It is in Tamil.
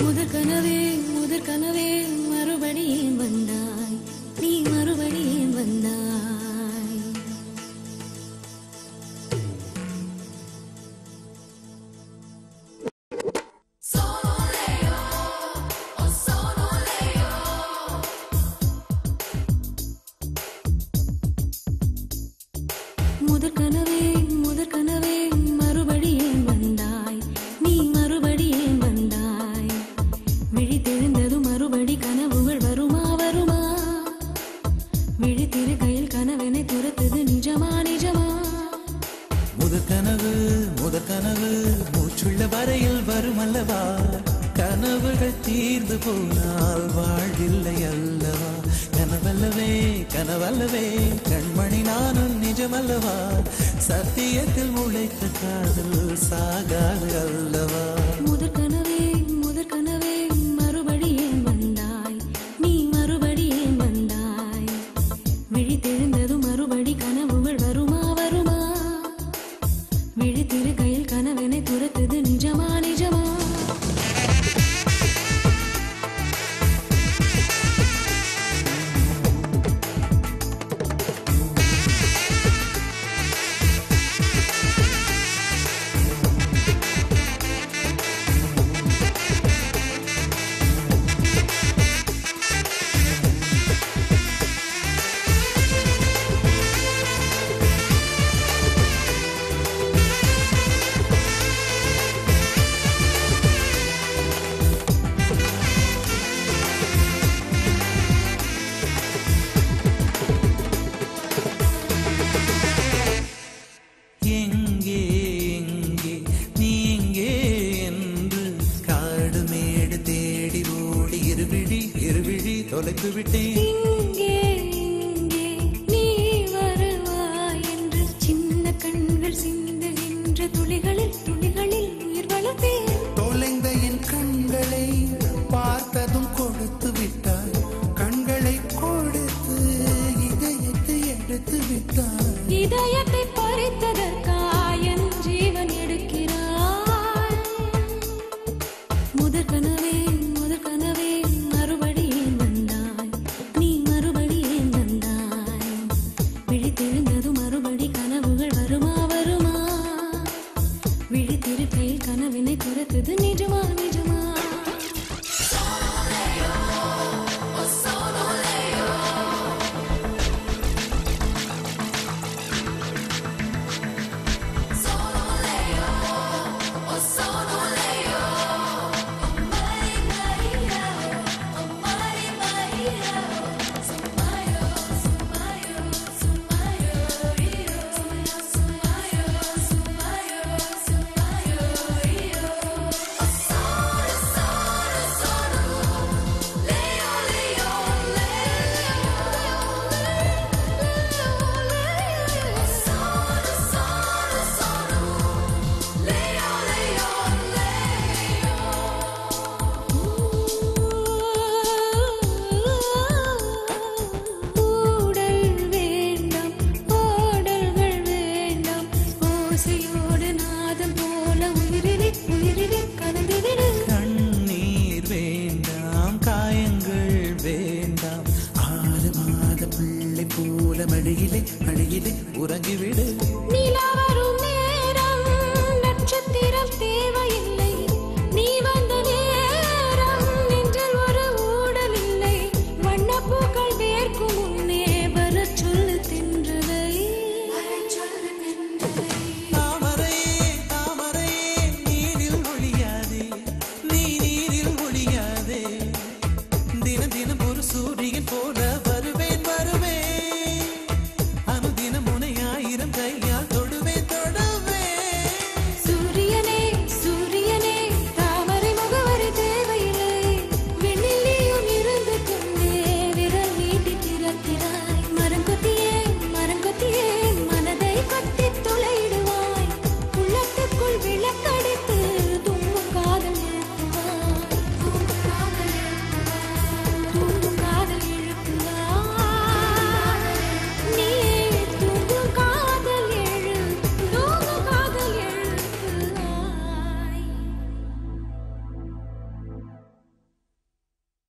முதற் கனவே மறுபடியும் வந்தாய், நீ மறுபடியும் வந்தாய். முதற் கனவே மறுபடியும் வந்தாய், நீ மறுபடியும் வந்தாய். விழித்தெழுந்ததும் மறுபடி கனவுகள் வருமா வருமா? விழித்திரு கையில் கனவெனை துரத்துது நிஜமா நிஜமா? முதற் கனவு மூச்சுள்ள வரையில் வருமல்லவா? கனவுகள் தீர்ந்து போனால் வாழ்வில்லை அல்லவா? கனவல்லவே கண்மணி நானும் நிஜமல்லவா? சத்தியத்தில் முளைத்த காதல் சாகாது அல்லவா? முதற் கனவே மறுபடியும் வந்தாய், நீ மறுபடியும் வந்தாய். விழித்தெழுந்ததும் மறுபடி கனவுகள் வருமா வருமா? விழித்திரு கையில் கனவெனை துரத்துது நிஜமா நிஜமா? தொலைத்து விட்டேன். இங்கே நீ வருவாய் என்று சின்ன கண்கள் சிந்துகின்ற துளிகளில் உயிர் வளர்த்தேன். தொலைந்த என் கண்களை பார்த்ததும் கொடுத்து விட்டாய். கண்களை கொடுத்து இதயத்தை எடுத்து விட்டாய். இதயத்தை பறித்ததற்காய் என் ஜீவன் எடுக்கிறாய். முதற் கனவே மறுபடியும் வந்தாய், நீ மறுபடியும் வந்தாய். விழித்தெழுந்ததும் மறுபடி கனவுகள் வருமா வருமா? விழித்திருக்கையில் கனவினை துரத்துது நிஜமா நிஜமா? கண்ணீர் வேண்டாம், காயங்கள் வேண்டாம். 6 மாத பிள்ளை போல மடியிலே உறங்கிவிடு.